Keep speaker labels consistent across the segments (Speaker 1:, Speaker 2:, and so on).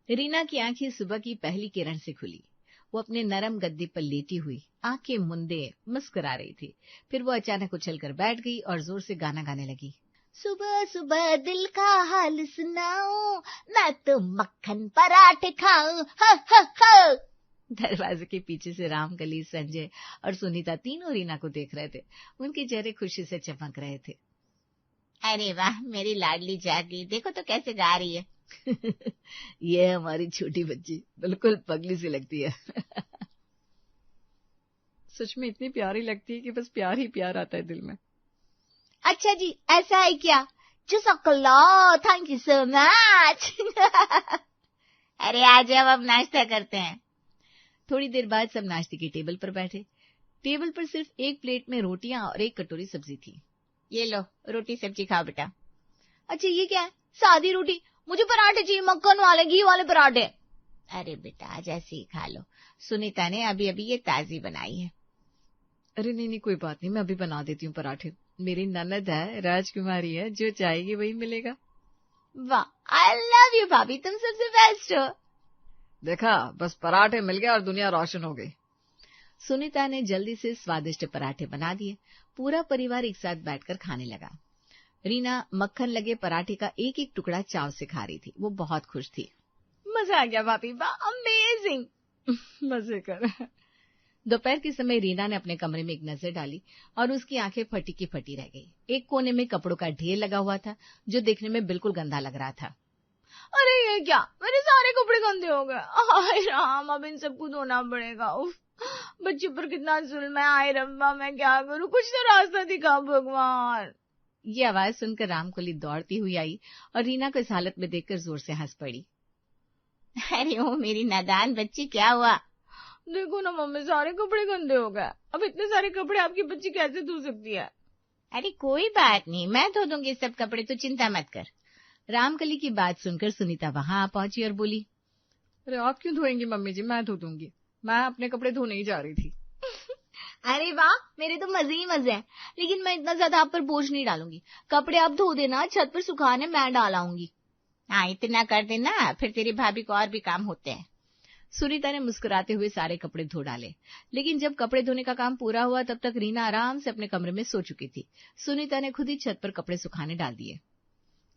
Speaker 1: रीना की आंखें सुबह की पहली किरण से खुली। वो अपने नरम गद्दे पर लेटी हुई आंखें मुंदे मुस्कुरा रही थी। फिर वो अचानक उछलकर बैठ गई और जोर से गाना गाने लगी। सुबह सुबह दिल का हाल सुनाऊं, मैं तो मक्खन पराठे खाऊं, हा हा हा। दरवाजे के पीछे से रामकली, संजय और सुनीता तीनों रीना को देख रहे थे। उनके चेहरे खुशी से चमक रहे थे।
Speaker 2: अरे वाह, मेरी लाडली जागी, देखो तो कैसे गा रही है।
Speaker 1: ये हमारी छोटी बच्ची बिल्कुल पगली सी लगती है। सच में इतनी प्यारी लगती है कि बस प्यार ही प्यार आता है दिल में।
Speaker 2: अच्छा जी, ऐसा है क्या? जज़ाकल्ला, थैंक यू सो मच। अरे आज अब नाश्ता करते हैं।
Speaker 1: थोड़ी देर बाद सब नाश्ते की टेबल पर बैठे। टेबल पर सिर्फ एक प्लेट में रोटियां और एक कटोरी सब्जी थी।
Speaker 2: ये लो, रोटी सब्जी खाओ बेटा।
Speaker 1: अच्छा ये क्या है? सादी रोटी? मुझे पराठे चाहिए, मक्खन वाले, घी वाले पराठे।
Speaker 2: अरे बेटा आज ऐसे ही खा लो, सुनीता ने अभी अभी ये ताजी बनाई है।
Speaker 1: अरे नहीं नहीं, कोई बात नहीं, मैं अभी बना देती हूँ पराठे। मेरी ननद है, राजकुमारी है, जो चाहेगी वही मिलेगा।
Speaker 2: वाह, आई लव यू भाभी, तुम सबसे बेस्ट हो।
Speaker 1: देखा, बस पराठे मिल गए और दुनिया रोशन हो गई। सुनीता ने जल्दी से स्वादिष्ट पराठे बना दिए। पूरा परिवार एक साथ बैठकर खाने लगा। रीना मक्खन लगे पराठे का एक एक टुकड़ा चाव से खा रही थी। वो बहुत खुश थी।
Speaker 2: मजा आ गया भाभी, अमेजिंग।
Speaker 1: मजे कर। दोपहर के समय रीना ने अपने कमरे में एक नजर डाली और उसकी आंखें फटी की फटी रह गई। एक कोने में कपड़ों का ढेर लगा हुआ था, जो देखने में बिल्कुल गंदा लग रहा था।
Speaker 2: अरे ये क्या, मेरे सारे कपड़े गंदे हो गए। हाय राम, अब इन सबको धोना पड़ेगा। उफ, बच्चे पर कितना जुल्म है। आए रब्बा, मैं क्या करूं, कुछ तो रास्ता दिखा भगवान।
Speaker 1: ये आवाज सुनकर रामकली दौड़ती हुई आई और रीना को इस हालत में देखकर जोर से हंस पड़ी।
Speaker 2: अरे ओ मेरी नादान बच्ची, क्या हुआ?
Speaker 1: देखो ना मम्मी, सारे कपड़े गंदे हो गए। अब इतने सारे कपड़े आपकी बच्ची कैसे धो सकती है?
Speaker 2: अरे कोई बात नहीं, मैं धो दूंगी सब कपड़े, तो चिंता मत कर।
Speaker 1: रामकली की बात सुनकर सुनीता वहां आ पहुंची और बोली, अरे आप क्यों धोएंगी मम्मी जी, मैं धो दूंगी। मैं अपने कपड़े धोने ही जा रही थी।
Speaker 2: अरे वाह, मेरे तो मजे ही मजे हैं। लेकिन मैं इतना ज्यादा आप पर बोझ नहीं डालूंगी। कपड़े आप धो देना, छत पर सुखाने मैं डालाऊंगी। हाँ, इतना कर देना, फिर तेरी भाभी को और भी काम होते हैं।
Speaker 1: सुनीता ने मुस्कुराते हुए सारे कपड़े धो डाले। लेकिन जब कपड़े धोने का काम पूरा हुआ तब तक रीना आराम से अपने कमरे में सो चुकी थी। सुनीता ने खुद ही छत पर कपड़े सुखाने डाल दिए।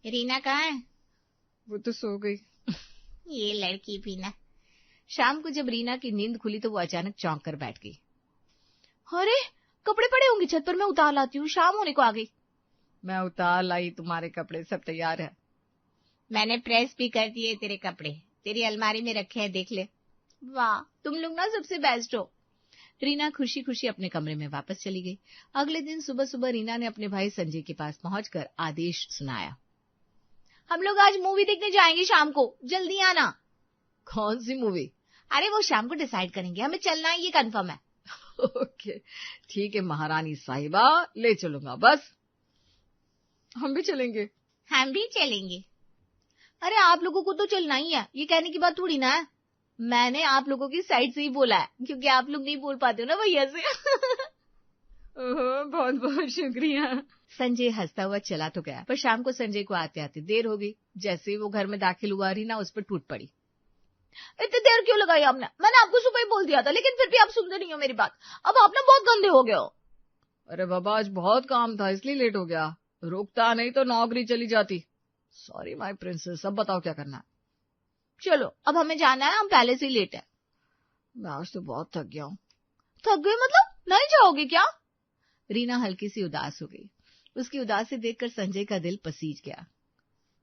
Speaker 2: रीना कहाँ है?
Speaker 1: वो तो सो गई।
Speaker 2: ये लड़की भी ना।
Speaker 1: शाम को जब रीना की नींद खुली तो वो अचानक चौंक कर बैठ गई। अरे कपड़े पड़े होंगे छत पर, मैं उतार लाती हूँ, शाम होने को आ गई। मैं उतार लाई तुम्हारे कपड़े, सब तैयार है।
Speaker 2: मैंने प्रेस भी कर दिए तेरे कपड़े, तेरी अलमारी में रखे हैं, देख ले।
Speaker 1: वाह, तुम लोग ना सबसे बेस्ट हो। रीना खुशी खुशी अपने कमरे में वापस चली गई। अगले दिन सुबह सुबह रीना ने अपने भाई संजय के पास पहुंचकर आदेश सुनाया।
Speaker 2: हम लोग आज मूवी देखने जाएंगे शाम को, जल्दी आना।
Speaker 1: कौन सी मूवी?
Speaker 2: अरे वो शाम को डिसाइड करेंगे, हमें चलना है, ये कंफर्म है।
Speaker 1: ओके ठीक है महारानी साहिबा, ले चलूंगा, बस हम भी चलेंगे।
Speaker 2: हम भी चलेंगे।
Speaker 1: अरे आप लोगों को तो चलना ही है, ये कहने की बात थोड़ी ना है। मैंने आप लोगों की साइड से ही बोला है, क्योंकि आप लोग नहीं बोल पाते हो ना भैया से। ओहो, बहुत बहुत शुक्रिया। संजय हंसता हुआ चला तो गया, पर शाम को संजय को आते आते देर हो गई। जैसे ही वो घर में दाखिल हुआ, रीना उस पर टूट पड़ी।
Speaker 2: इतनी देर क्यों लगाई आपने? मैंने आपको सुबह ही बोल दिया था, लेकिन फिर भी आप सुनते नहीं हो मेरी बात। अब आप ना बहुत गंदे हो गए हो।
Speaker 1: अरे बाबा, आज बहुत काम था इसलिए लेट हो गया। रुकता नहीं तो नौकरी चली जाती। सॉरी माय प्रिंसेस, अब बताओ क्या करना है?
Speaker 2: चलो अब हमें जाना है, हम पहले से ही लेट है।
Speaker 1: मैं आज तो बहुत थक गया हूँ।
Speaker 2: थक गए मतलब? नहीं जाओगे क्या?
Speaker 1: रीना हल्की सी उदास हो गई। उसकी उदासी देखकर संजय का दिल पसीज गया।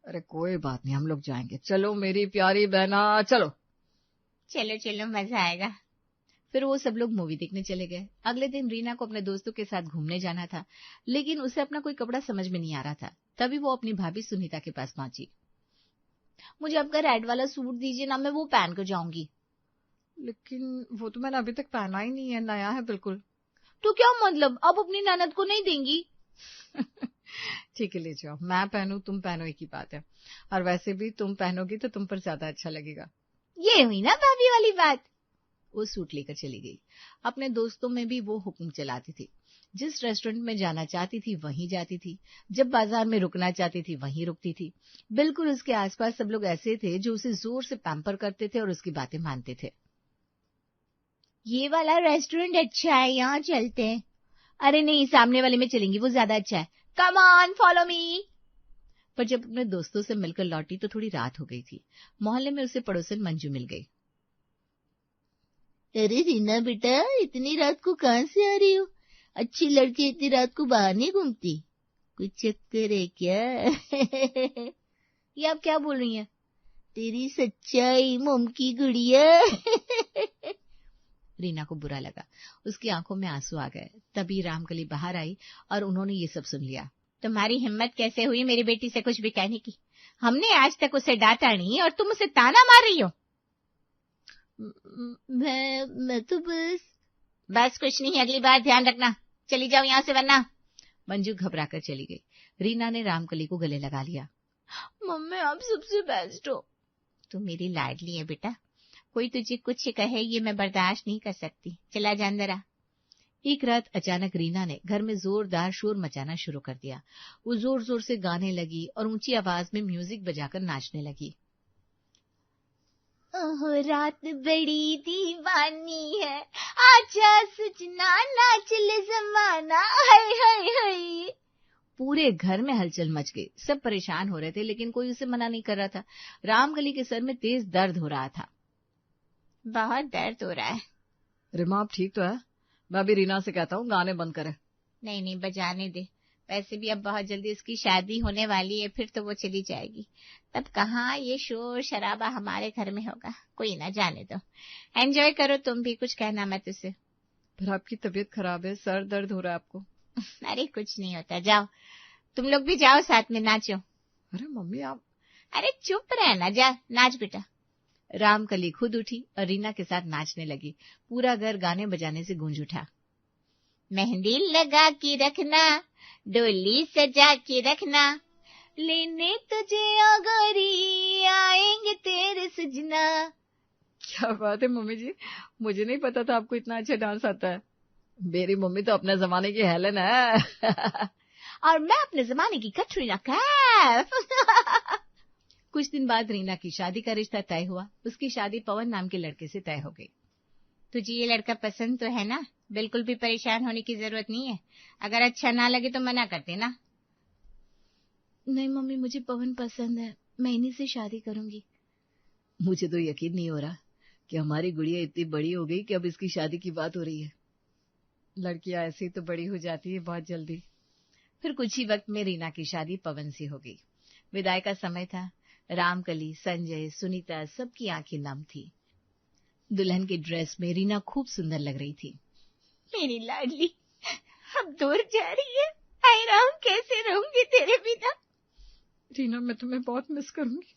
Speaker 1: अरे कोई बात नहीं, हम लोग जाएंगे। चलो मेरी प्यारी बहना, चलो।
Speaker 2: चलो चलो, मजा आएगा।
Speaker 1: फिर वो सब लोग मूवी देखने चले गए। अगले दिन रीना को अपने दोस्तों के साथ घूमने जाना था, लेकिन उसे अपना कोई कपड़ा समझ में नहीं आ रहा था। तभी वो अपनी भाभी सुनीता के पास पहुंची।
Speaker 2: मुझे आपका रेड वाला सूट दीजिए ना, मैं वो पहन कर जाऊंगी।
Speaker 1: लेकिन वो तो मैंने अभी तक पहना ही नहीं है, नया है बिल्कुल।
Speaker 2: तो क्या मतलब, आप अपनी ननद को नहीं देंगी?
Speaker 1: ठीक है ले जाओ, मैं पहनूं तुम पहनो एक ही बात है। और वैसे भी तुम पहनोगी तो तुम पर ज्यादा अच्छा लगेगा।
Speaker 2: ये हुई ना भाभी वाली बात।
Speaker 1: वो सूट लेकर चली गई। अपने दोस्तों में भी वो हुक्म चलाती थी। जिस रेस्टोरेंट में जाना चाहती थी वहीं जाती थी, जब बाजार में रुकना चाहती थी वहीं रुकती थी। बिल्कुल उसके आसपास सब लोग ऐसे थे जो उसे जोर से पैम्पर करते थे और उसकी बातें मानते थे।
Speaker 2: ये वाला रेस्टोरेंट अच्छा है, यहाँ चलते हैं। अरे नहीं, सामने वाले में चलेंगी, वो ज्यादा अच्छा है। Come on, follow me.
Speaker 1: पर जब अपने दोस्तों से मिलकर लौटी तो थोड़ी रात हो गई थी। मोहल्ले में उसे पड़ोसन मंजू मिल गई।
Speaker 2: अरे रीना बेटा, इतनी रात को कहाँ से आ रही हो? अच्छी लड़की इतनी रात को बाहर नहीं घूमती, कुछ चक्कर है क्या?
Speaker 1: ये आप क्या बोल रही हैं?
Speaker 2: तेरी सच्चाई, मोम की गुड़िया।
Speaker 1: रीना को बुरा लगा, उसकी आंखों में आंसू आ गए। तभी रामकली बाहर आई और उन्होंने ये सब सुन लिया।
Speaker 2: तुम्हारी हिम्मत कैसे हुई मेरी बेटी से कुछ भी कहने की? हमने आज तक उसे डांटा नहीं और तुम उसे ताना मार रही हो। मैं तो बस कुछ नहीं, अगली बार ध्यान रखना। चली जाओ यहाँ से वरना।
Speaker 1: मंजू घबराकर चली गई। रीना ने रामकली को गले लगा लिया।
Speaker 2: मम्मी आप सबसे बेस्ट हो। तू मेरी लाडली है बेटा, कोई तुझे कुछ कहे ये मैं बर्दाश्त नहीं कर सकती। चला जा अंदर आ।
Speaker 1: एक रात अचानक रीना ने घर में जोरदार शोर मचाना शुरू कर दिया। वो जोर जोर से गाने लगी और ऊंची आवाज में म्यूजिक बजाकर नाचने लगी।
Speaker 2: ओह रात बड़ी दीवानी है, आजा सजना नाच ले जमाना, हाय हाय हाय।
Speaker 1: पूरे घर में हलचल मच गई। सब परेशान हो रहे थे लेकिन कोई उसे मना नहीं कर रहा था। रामकली के सर में तेज दर्द हो रहा था।
Speaker 2: बहुत दर्द हो रहा है।
Speaker 1: रिमा आप ठीक तो है? मैं भी रीना से कहता हूँ गाने बंद करे।
Speaker 2: नहीं नहीं, बजाने दे। वैसे भी अब बहुत जल्दी उसकी शादी होने वाली है, फिर तो वो चली जाएगी। तब कहाँ ये शोर शराबा हमारे घर में होगा। कोई ना, जाने दो, एंजॉय करो तुम भी। कुछ कहना मत उसे।
Speaker 1: पर आपकी तबीयत खराब है, सर दर्द हो रहा है आपको।
Speaker 2: अरे कुछ नहीं होता, जाओ तुम लोग भी जाओ साथ में नाचो।
Speaker 1: अरे मम्मी आप।
Speaker 2: अरे चुप रहना, जा नाच बेटा।
Speaker 1: रामकली खुद उठी और रीना के साथ नाचने लगी। पूरा घर गाने बजाने से गूंज उठा।
Speaker 2: मेहंदी लगा के रखना, डोली सजा के रखना, लेने तुझे अगोरी आएंगे तेरे सजना।
Speaker 1: क्या बात है मम्मी जी, मुझे नहीं पता था आपको इतना अच्छा डांस आता है। मेरी मम्मी तो अपने जमाने की हेलन है।
Speaker 2: और मैं अपने जमाने की कटरीना कैफ।
Speaker 1: कुछ दिन बाद रीना की शादी का रिश्ता तय हुआ। उसकी शादी पवन नाम के लड़के से तय हो गई।
Speaker 2: तुझे ये लड़का पसंद तो है ना? बिल्कुल भी परेशान होने की जरूरत नहीं है। अगर अच्छा ना लगे तो मना कर देना।
Speaker 1: नहीं मम्मी, मुझे पवन पसंद है, मैं इन्हीं से शादी करूंगी। मुझे तो यकीन नहीं हो रहा कि हमारी गुड़िया इतनी बड़ी हो गई कि अब इसकी शादी की बात हो रही है। लड़कियां ऐसे ही तो बड़ी हो जाती है बहुत जल्दी। फिर कुछ ही वक्त में रीना की शादी पवन से हो गई। विदाई का समय था। रामकली, संजय, सुनीता सबकी आंखें नम थी। दुल्हन की ड्रेस में रीना खूब सुंदर लग रही थी।
Speaker 2: मेरी लाडली अब दूर जा रही है। हाय राम, कैसे रहूंगी तेरे बिना।
Speaker 1: रीना मैं तुम्हें बहुत मिस करूंगी,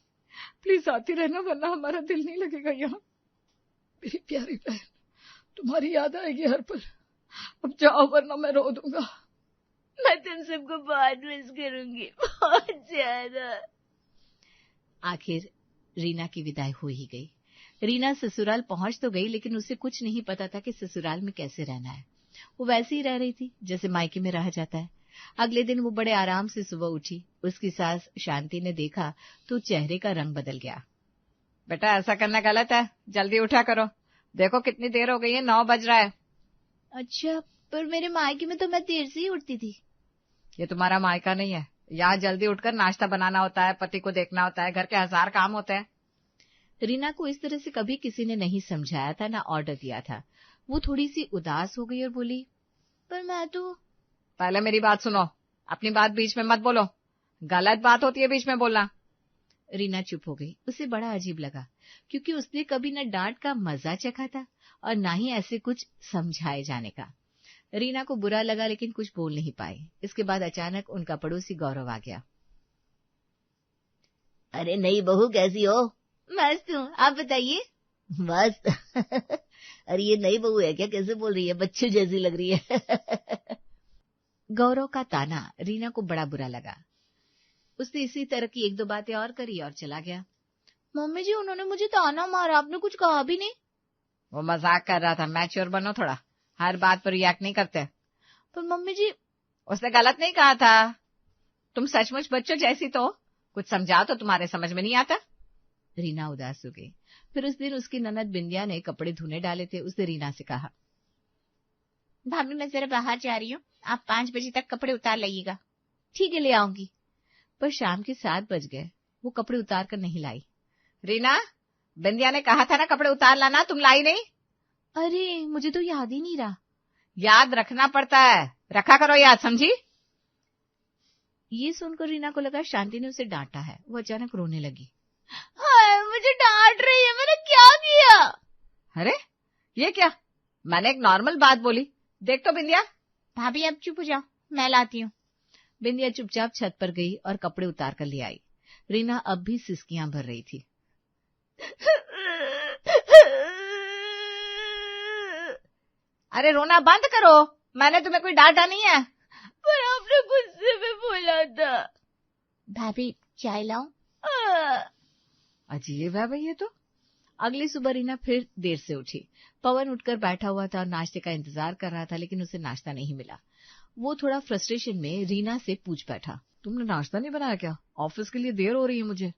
Speaker 1: प्लीज आती रहना वरना हमारा दिल नहीं लगेगा यहाँ। मेरी प्यारी बहन, तुम्हारी याद आएगी हर पल। अब जाओ वरना मैं रो दूंगा।
Speaker 2: मैं तुम सबको बहुत मिस करूंगी, बहुत ज्यादा।
Speaker 1: आखिर रीना की विदाई हो ही गई। रीना ससुराल पहुंच तो गई लेकिन उसे कुछ नहीं पता था कि ससुराल में कैसे रहना है। वो वैसे ही रह रही थी जैसे मायके में रहा जाता है। अगले दिन वो बड़े आराम से सुबह उठी। उसकी सास शांति ने देखा तो चेहरे का रंग बदल गया। बेटा ऐसा करना गलत है, जल्दी उठा करो, देखो कितनी देर हो गई है, 9 बज रहा है।
Speaker 2: अच्छा, पर मेरे मायके में तो मैं देर से ही उठती थी।
Speaker 1: ये तुम्हारा मायका नहीं है, यहाँ जल्दी उठकर नाश्ता बनाना होता है, पति को देखना होता है, घर के 1000 काम होते हैं। रीना को इस तरह से कभी किसी ने नहीं समझाया था, ना ऑर्डर दिया था। वो थोड़ी सी उदास हो गई और बोली,
Speaker 2: पर मैं तो।
Speaker 1: पहले मेरी बात सुनो, अपनी बात बीच में मत बोलो, गलत बात होती है बीच में बोलना। रीना चुप हो गई। उसे बड़ा अजीब लगा क्योंकि उसने कभी न डांट का मजा चखा था और ना ही ऐसे कुछ समझाए जाने का। रीना को बुरा लगा लेकिन कुछ बोल नहीं पाई। इसके बाद अचानक उनका पड़ोसी गौरव आ गया।
Speaker 2: अरे नई बहू कैसी हो? मस्त हूँ, आप बताइए। मस्त। अरे ये नई बहू है क्या? कैसे बोल रही है, बच्चे जैसी लग रही है।
Speaker 1: गौरव का ताना रीना को बड़ा बुरा लगा। उसने इसी तरह की 1-2 बातें और करी और चला गया।
Speaker 2: मम्मी जी, उन्होंने मुझे ताना मारा, आपने कुछ कहा भी नहीं।
Speaker 1: वो मजाक कर रहा था, मैच्योर बनो थोड़ा, हर बात पर रिएक्ट नहीं करते।
Speaker 2: पर मम्मी जी,
Speaker 1: उसने गलत नहीं कहा था। तुम सचमुच बच्चों जैसी तो कुछ समझाओ तो तुम्हारे समझ में नहीं आता। रीना उदास हो गई। फिर उस दिन उसकी ननद बिंदिया ने कपड़े धुने डाले थे। उसने रीना से कहा,
Speaker 2: भाभी मैं जरा बाहर जा रही हूँ, आप 5 बजे तक कपड़े उतार लाइएगा।
Speaker 1: ठीक है, ले आऊंगी। पर शाम के 7 बज गए, वो कपड़े उतार कर नहीं लाई। रीना, बिंदिया ने कहा था ना कपड़े उतार लाना, तुम लाई नहीं।
Speaker 2: अरे मुझे तो याद ही नहीं रहा।
Speaker 1: याद रखना पड़ता है, रखा करो याद, समझी।
Speaker 2: ये सुनकर रीना को लगा शांति ने उसे डांटा है। वो अचानक रोने लगी। हाय, मुझे डांट रही है, मैंने क्या किया?
Speaker 1: अरे ये क्या, मैंने एक नॉर्मल बात बोली, देख तो बिंदिया।
Speaker 2: भाभी अब चुप हो जाओ, मैं लाती हूँ।
Speaker 1: बिंदिया चुपचाप छत पर गई और कपड़े उतार कर ले आई। रीना अब भी सिसकियां भर रही थी। अरे रोना बंद करो, मैंने तुम्हें कोई डांटा नहीं है।
Speaker 2: पर आपने गुस्से में बोला था। भाभी चाय लाऊं?
Speaker 1: अजीब है भाई ये तो। अगली सुबह रीना फिर देर से उठी। पवन उठकर बैठा हुआ था और नाश्ते का इंतजार कर रहा था, लेकिन उसे नाश्ता नहीं मिला। वो थोड़ा फ्रस्ट्रेशन में रीना से पूछ बैठा, तुमने नाश्ता नहीं बनाया क्या? ऑफिस के लिए देर हो रही है मुझे।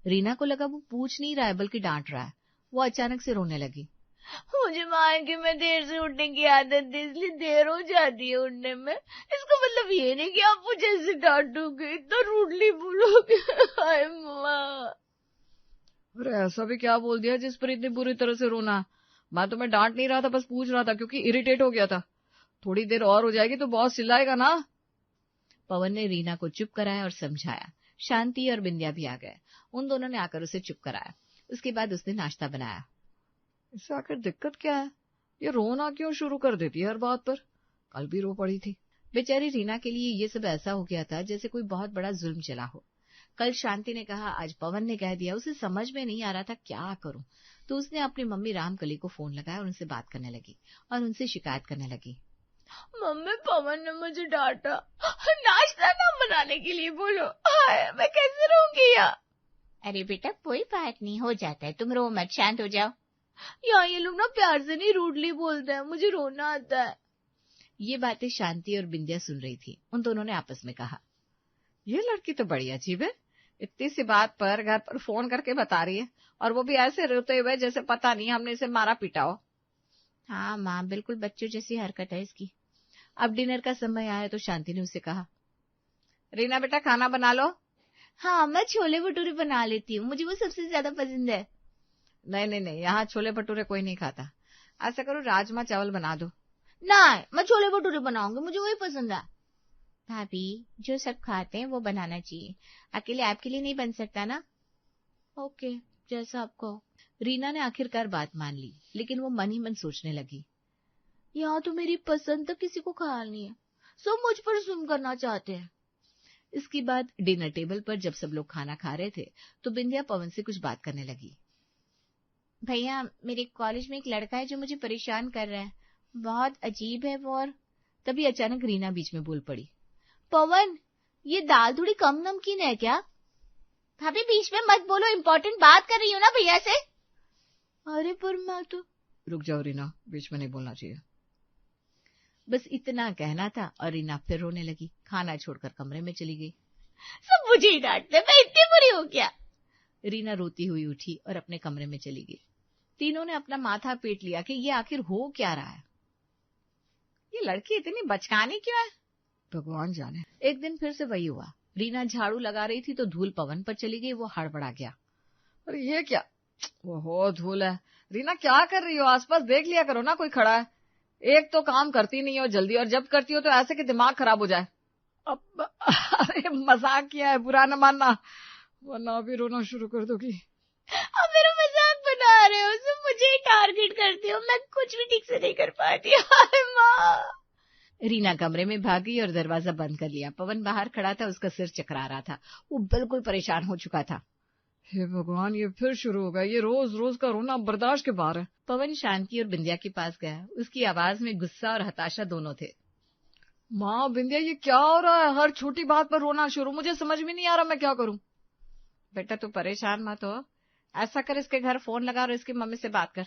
Speaker 1: रीना को लगा वो पूछ नहीं रहा है बल्कि डांट रहा है। वो अचानक से रोने लगी।
Speaker 2: मुझे मायके में देर से उठने की आदत थी, इसलिए देर हो जाती है उठने में। इसका मतलब ये नहीं कि आप मुझे ऐसे डांटोगे, इतना रूडली बोलोगे। हाय माँ।
Speaker 1: अरे ऐसा भी क्या बोल दिया जिस पर इतनी बुरी तरह से रोना? मैं तुम्हें डांट नहीं रहा था, बस पूछ रहा था क्योंकि इरिटेट हो गया था। थोड़ी देर और हो जाएगी तो बॉस चिल्लाएगा ना। पवन ने रीना को चुप कराया और समझाया। शांति और बिंदिया भी आ गए। उन दोनों ने आकर उसे चुप कराया। उसके बाद उसने नाश्ता बनाया। इससे आखिर दिक्कत क्या है? ये रोना क्यों शुरू कर देती है हर बात पर? कल भी रो पड़ी थी। बेचारी रीना के लिए ये सब ऐसा हो गया था जैसे कोई बहुत बड़ा जुल्म चला हो। कल शांति ने कहा, आज पवन ने कह दिया। उसे समझ में नहीं आ रहा था क्या करूं, तो उसने अपनी मम्मी रामकली को फोन लगाया और उनसे बात करने लगी और उनसे शिकायत करने लगी।
Speaker 2: मम्मी, पवन ने मुझे डांटा, नाश्ता ना बनाने के लिए बोलो। हाय, मैं कैसे रहूंगी यहाँ? अरे बेटा कोई बात नहीं, हो जाता है, तुम रो मत, शांत हो जाओ। यहाँ ये लोग ना प्यार से नहीं रूडली बोलते हैं, मुझे रोना आता है।
Speaker 1: ये बातें शांति और बिंदिया सुन रही थी। उन दोनों ने आपस में कहा, ये लड़की तो बड़ी अजीब है, इतनी सी बात पर घर पर फोन करके बता रही है, और वो भी ऐसे रोते हुए जैसे पता नहीं हमने इसे मारा पीटा हो।
Speaker 2: हाँ माँ, बिल्कुल बच्चों जैसी हरकत है इसकी।
Speaker 1: अब डिनर का समय आया तो शांति ने उसे कहा, रीना बेटा खाना बना लो।
Speaker 2: हाँ, मैं छोले भटूरे बना लेती हूँ, मुझे वो सबसे ज्यादा पसंद है।
Speaker 1: नहीं, यहाँ छोले भटूरे कोई नहीं खाता। ऐसा करो राजमा चावल बना दो।
Speaker 2: नहीं, मैं छोले भटूरे बनाऊंगी, मुझे वही पसंद है। भाभी जो सब खाते हैं वो बनाना चाहिए, अकेले आपके लिए नहीं बन सकता ना। ओके, जैसा आपको।
Speaker 1: रीना ने आखिरकार बात मान ली, लेकिन वो मन ही मन सोचने लगी,
Speaker 2: यहाँ तो मेरी पसंद तक किसी को ख्याल नहीं है, सब मुझ पर जुल्म करना चाहते हैं।
Speaker 1: इसके बाद डिनर टेबल पर जब सब लोग खाना खा रहे थे तो बिंदिया पवन से कुछ बात करने लगी।
Speaker 2: भैया, मेरे कॉलेज में एक लड़का है जो मुझे परेशान कर रहा है, बहुत अजीब है वो। और
Speaker 1: तभी अचानक रीना बीच में बोल पड़ी,
Speaker 2: पवन, ये दाल थोड़ी कम नमकीन है क्या? भाभी बीच में मत बोलो, इम्पोर्टेंट बात कर रही हूँ ना भैया से। अरे पर मैं तो।
Speaker 1: रुक जाओ रीना, बीच में नहीं बोलना चाहिए। बस इतना कहना था और रीना फिर रोने लगी। खाना छोड़कर कमरे में चली गई।
Speaker 2: सब मुझे ही डांटते, मैं इतनी बुरी हूँ क्या?
Speaker 1: रीना रोती हुई उठी और अपने कमरे में चली गई। तीनों ने अपना माथा पीट लिया कि ये आखिर हो क्या रहा है। ये लड़की इतनी बचकानी क्यों है, भगवान जाने। एक दिन फिर से वही हुआ। रीना झाड़ू लगा रही थी तो धूल पवन पर चली गई। वो हड़बड़ा गया, अरे ये क्या, ओहो धूल है। रीना क्या कर रही हो, आसपास देख लिया करो ना, कोई खड़ा है। एक तो काम करती नहीं हो जल्दी, और जब करती हो तो ऐसे कि दिमाग खराब हो जाए। अब अरे मजाक किया है, बुरा न मानना, वरना अभी रोना शुरू कर दोगी।
Speaker 2: अब मेरा मजाक बना रहे हो, सब मुझे ही टारगेट करती हो, मैं कुछ भी ठीक से नहीं कर पाती। हाय माँ।
Speaker 1: रीना कमरे में भागी और दरवाजा बंद कर लिया। पवन बाहर खड़ा था, उसका सिर चकरा रहा था, वो बिल्कुल परेशान हो चुका था। हे भगवान, ये फिर शुरू हो गया, ये रोज रोज का रोना बर्दाश्त के बाहर है। पवन शांति और बिंदिया के पास गया। उसकी आवाज में गुस्सा और हताशा दोनों थे। माँ बिंदिया, ये क्या हो रहा है, हर छोटी बात पर रोना शुरू, मुझे समझ में नहीं आ रहा मैं क्या करूं। बेटा तू परेशान मत हो, ऐसा कर इसके घर फोन लगा और इसकी मम्मी से बात कर।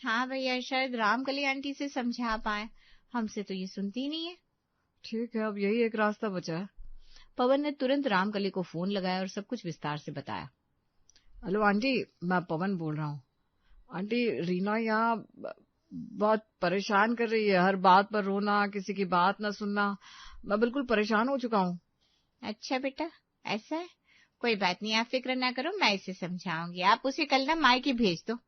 Speaker 2: हाँ भैया, शायद रामकली आंटी से समझा पाए, हमसे तो ये सुनती नहीं है।
Speaker 1: ठीक है, अब यही एक रास्ता बचा है। पवन ने तुरंत रामकली को फोन लगाया और सब कुछ विस्तार से बताया। हेलो आंटी, मैं पवन बोल रहा हूँ। आंटी, रीना यहाँ बहुत परेशान कर रही है, हर बात पर रोना, किसी की बात न सुनना। मैं बिल्कुल परेशान हो चुका हूँ।
Speaker 2: अच्छा बेटा, ऐसा है? कोई बात नहीं, आप फिक्र ना करो, मैं इसे समझाऊंगी। आप उसे कल ना मायके भेज दो।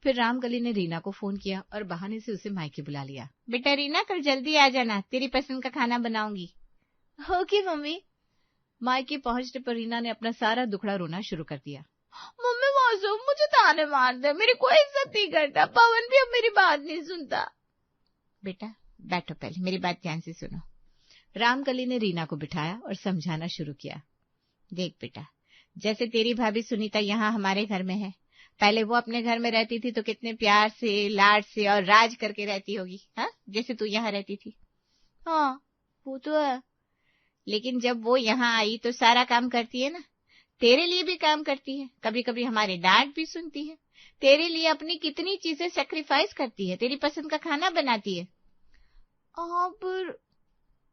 Speaker 1: फिर रामकली ने रीना को फोन किया और बहाने से उसे मायके बुला लिया।
Speaker 2: बेटा रीना, कल जल्दी आ जाना, तेरी पसंद का खाना बनाऊंगी।
Speaker 1: Okay mummy. मायके पहुंचने पर रीना ने अपना सारा दुखड़ा रोना शुरू कर दिया।
Speaker 2: मम्मी मासूम मुझे ताने मार दे, मेरी कोई इज्जत नहीं करता, पवन भी अब मेरी बात नहीं सुनता। बेटा बैठो, पहले मेरी बात ध्यान से सुनो।
Speaker 1: रामकली ने रीना को बिठाया और समझाना शुरू किया।
Speaker 2: देख बेटा, जैसे तेरी भाभी सुनीता यहाँ हमारे घर में है, पहले वो अपने घर में रहती थी तो कितने प्यार से, लाड से और राज करके रहती होगी, हाँ, जैसे तू यहाँ रहती थी।
Speaker 1: हाँ वो तो है,
Speaker 2: लेकिन जब वो यहाँ आई तो सारा काम करती है ना, तेरे लिए भी काम करती है, कभी कभी हमारे डांट भी सुनती है, तेरे लिए अपनी कितनी चीजें सेक्रीफाइस करती है, तेरी पसंद का खाना बनाती है।
Speaker 1: पर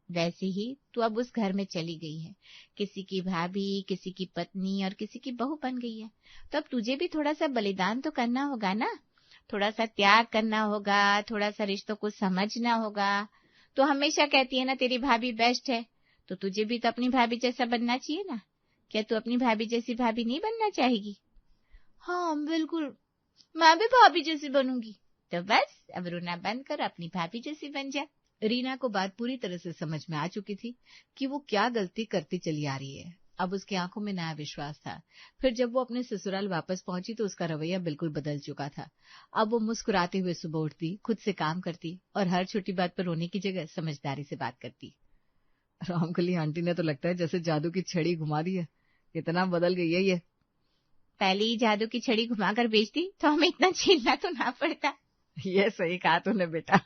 Speaker 2: वैसे ही तू अब उस घर में चली गई है, किसी की भाभी, किसी की पत्नी और किसी की बहू बन गई है, तो अब तुझे भी थोड़ा सा बलिदान तो करना होगा ना, थोड़ा सा त्याग करना होगा, थोड़ा सा रिश्तों को समझना होगा। तो हमेशा कहती है ना तेरी भाभी बेस्ट है, तो तुझे भी तो अपनी भाभी जैसा बनना चाहिए ना। क्या तू अपनी भाभी जैसी भाभी नहीं बनना चाहेगी?
Speaker 1: हाँ बिल्कुल, मैं भी भाभी जैसी बनूंगी।
Speaker 2: तो बस अब रोना बंद कर, अपनी भाभी जैसी बन जा।
Speaker 1: रीना को बात पूरी तरह से समझ में आ चुकी थी कि वो क्या गलती करती चली आ रही है। अब उसकी आंखों में नया विश्वास था। फिर जब वो अपने ससुराल वापस पहुंची तो उसका रवैया बिल्कुल बदल चुका था। अब वो मुस्कुराते हुए सुबह उठती, खुद से काम करती और हर छोटी बात पर रोने की जगह समझदारी से बात करती। रामकली आंटी ने तो लगता है जैसे जादू की छड़ी घुमा दी है, इतना बदल गई है ये।
Speaker 2: पहले ही जादू की छड़ी घुमाकर बेचती तो हमें इतना झेलना तो ना पड़ता।
Speaker 1: ये सही कहा तूने बेटा।